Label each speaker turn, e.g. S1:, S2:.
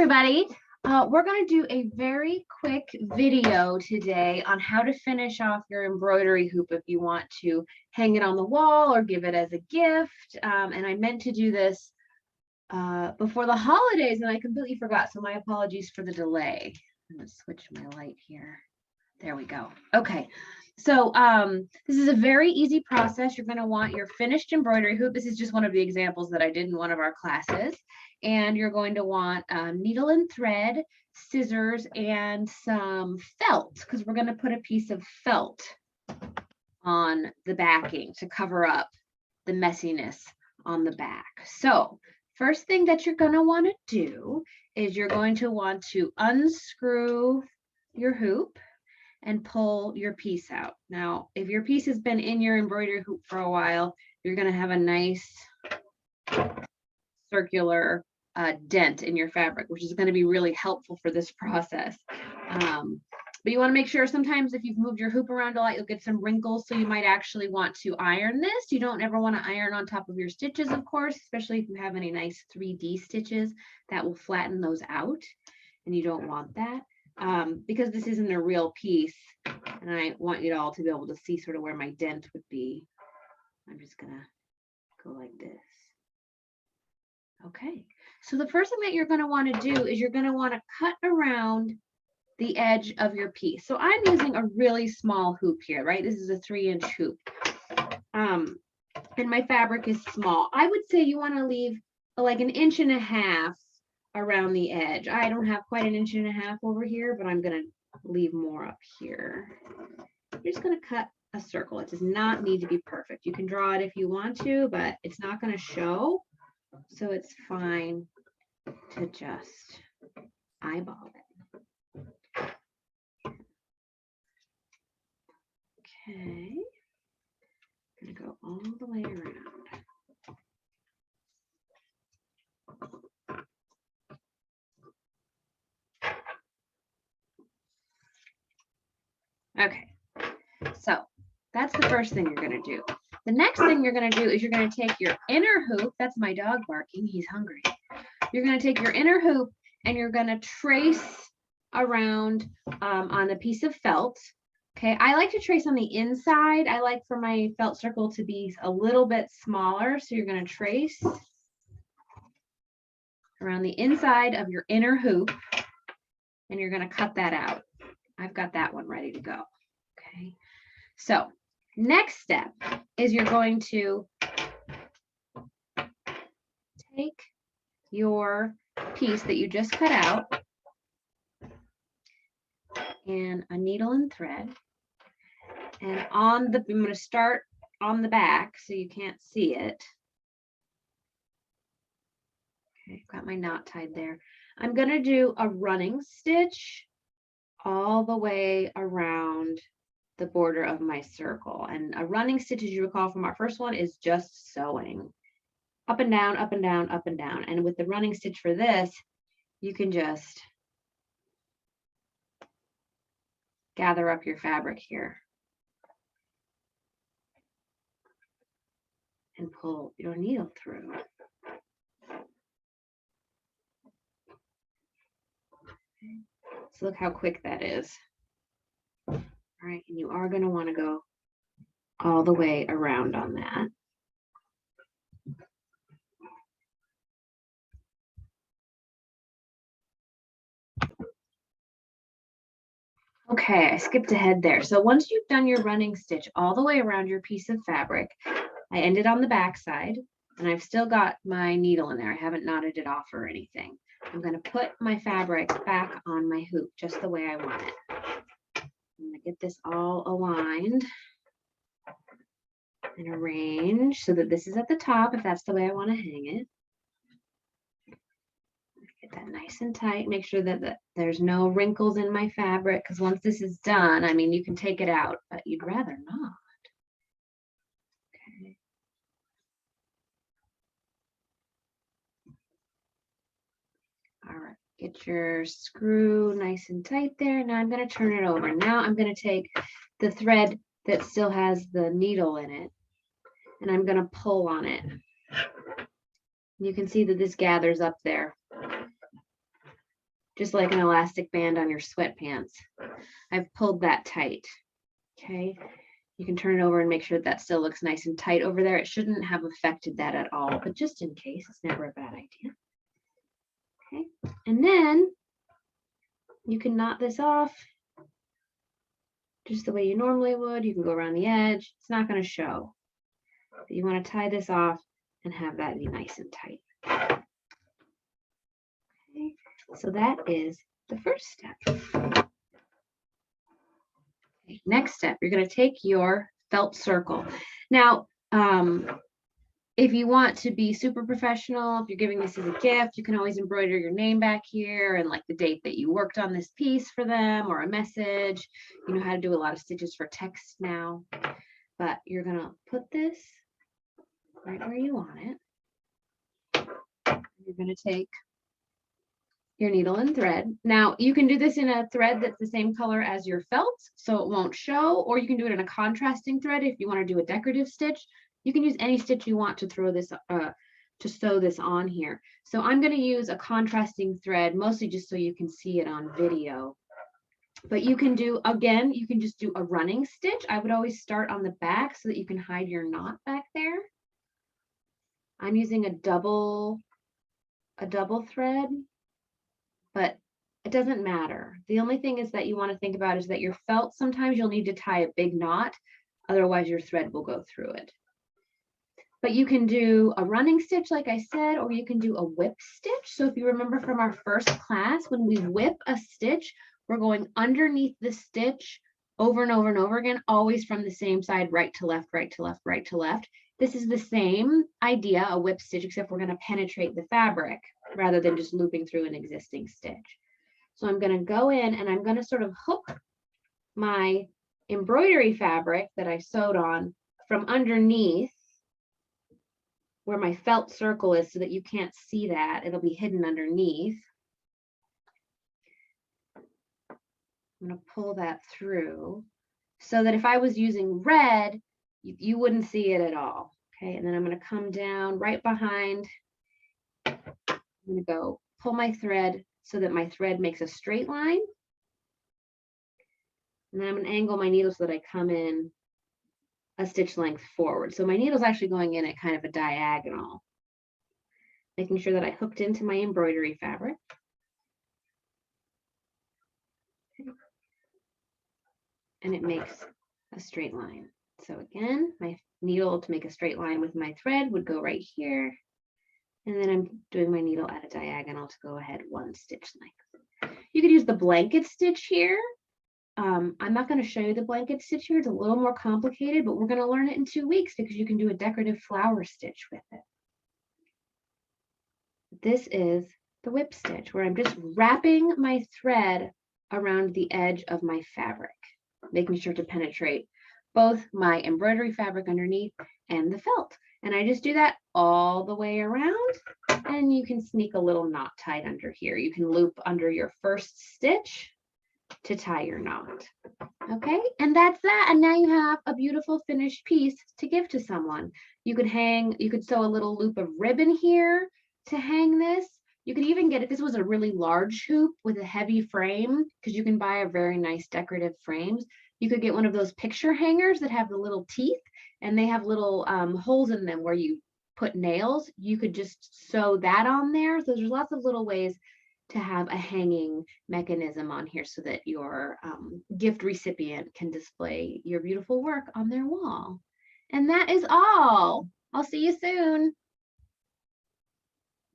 S1: everybody. We're going to do a very quick video today on how to finish off your embroidery hoop if you want to hang it on the wall or give it as a gift. And I meant to do this before the holidays and I completely forgot. So my apologies for the delay. I'm going to switch my light here. There we go. Okay. So this is a very easy process. You're going to want your finished embroidery hoop. This is just one of the examples that I did in one of our classes. And you're going to want needle and thread, scissors, and some felt, because we're going to put a piece of felt on the backing to cover up the messiness on the back. So first thing that you're going to want to do is you're going to want to unscrew your hoop and pull your piece out. Now, if your piece has been in your embroidery hoop for a while, you're going to have a nice circular dent in your fabric, which is going to be really helpful for this process. But you want to make sure sometimes if you've moved your hoop around a lot, you'll get some wrinkles. So you might actually want to iron this. You don't ever want to iron on top of your stitches, of course, especially if you have any nice 3D stitches that will flatten those out. And you don't want that. Because this isn't a real piece and I want you all to be able to see sort of where my dent would be. I'm just gonna go like this. Okay, so the first thing that you're going to want to do is you're going to want to cut around the edge of your piece. So I'm using a really small hoop here, right? This is a 3-inch hoop. And my fabric is small. I would say you want to leave like 1.5 inches around the edge. I don't have quite 1.5 inches over here, but I'm going to leave more up here. You're just going to cut a circle. It does not need to be perfect. You can draw it if you want to, but it's not going to show. So it's fine to just eyeball it. Okay. I'm going to go all the way around. Okay, so that's the first thing you're going to do. The next thing you're going to do is you're going to take your inner hoop. That's my dog barking. He's hungry. You're going to take your inner hoop and you're going to trace around on a piece of felt. Okay, I like to trace on the inside. I like for my felt circle to be a little bit smaller. So you're going to trace around the inside of your inner hoop and you're going to cut that out. I've got that one ready to go. Okay, so next step is you're going to take your piece that you just cut out and a needle and thread, and I'm going to start on the back so you can't see it. Okay, I've got my knot tied there. I'm going to do a running stitch all the way around the border of my circle. And a running stitch, as you recall from our first one, is just sewing up and down, up and down, up and down. And with the running stitch for this, you can just gather up your fabric here and pull your needle through. So look how quick that is. All right, and you are going to want to go all the way around on that. Okay, I skipped ahead there. So once you've done your running stitch all the way around your piece of fabric, I ended on the back side and I've still got my needle in there. I haven't knotted it off or anything. I'm going to put my fabric back on my hoop just the way I want it. I'm going to get this all aligned and arranged so that this is at the top if that's the way I want to hang it. Get that nice and tight. Make sure that there's no wrinkles in my fabric, because once this is done, I mean, you can take it out, but you'd rather not. Okay. All right, get your screw nice and tight there. Now I'm going to turn it over. Now I'm going to take the thread that still has the needle in it and I'm going to pull on it. You can see that this gathers up there. just like an elastic band on your sweatpants. I've pulled that tight. Okay, you can turn it over and make sure that still looks nice and tight over there. It shouldn't have affected that at all, but just in case, it's never a bad idea. Okay, and then you can knot this off just the way you normally would. You can go around the edge. It's not going to show. But you want to tie this off and have that be nice and tight. Okay, so that is the first step. Okay, next step, you're going to take your felt circle. Now, if you want to be super professional, if you're giving this as a gift, you can always embroider your name back here and like the date that you worked on this piece for them or a message. You know how to do a lot of stitches for text now, but you're going to put this right where you want it. You're going to take your needle and thread. Now you can do this in a thread that's the same color as your felt, so it won't show, or you can do it in a contrasting thread if you want to do a decorative stitch. You can use any stitch you want to throw this, to sew this on here. So I'm going to use a contrasting thread, mostly just so you can see it on video. But you can do, again, you can just do a running stitch. I would always start on the back so that you can hide your knot back there. I'm using a double thread, but it doesn't matter. The only thing is that you want to think about is that your felt, sometimes you'll need to tie a big knot, otherwise your thread will go through it. But you can do a running stitch, like I said, or you can do a whip stitch. So if you remember from our first class, when we whip a stitch, we're going underneath the stitch over and over and over again, always from the same side, right to left, right to left, right to left. This is the same idea, a whip stitch, except we're going to penetrate the fabric rather than just looping through an existing stitch. So I'm going to go in and I'm going to sort of hook my embroidery fabric that I sewed on from underneath where my felt circle is so that you can't see that. It'll be hidden underneath. I'm going to pull that through so that if I was using red, you wouldn't see it at all. Okay, and then I'm going to come down right behind. I'm going to go pull my thread so that my thread makes a straight line. And then I'm going to angle my needle so that I come in a stitch length forward. So my needle's actually going in at kind of a diagonal, making sure that I hooked into my embroidery fabric. And it makes a straight line. So again, my needle to make a straight line with my thread would go right here. And then I'm doing my needle at a diagonal to go ahead one stitch length. You could use the blanket stitch here. I'm not going to show you the blanket stitch here. It's a little more complicated, but we're going to learn it in 2 weeks because you can do a decorative flower stitch with it. This is the whip stitch where I'm just wrapping my thread around the edge of my fabric, making sure to penetrate both my embroidery fabric underneath and the felt. And I just do that all the way around, and you can sneak a little knot tied under here. You can loop under your first stitch to tie your knot. Okay, and that's that. And now you have a beautiful finished piece to give to someone. You could sew a little loop of ribbon here to hang this. You could even get, if this was a really large hoop with a heavy frame, because you can buy a very nice decorative frames, you could get one of those picture hangers that have the little teeth and they have little holes in them where you put nails. You could just sew that on there. So there's lots of little ways to have a hanging mechanism on here so that your gift recipient can display your beautiful work on their wall. And that is all. I'll see you soon.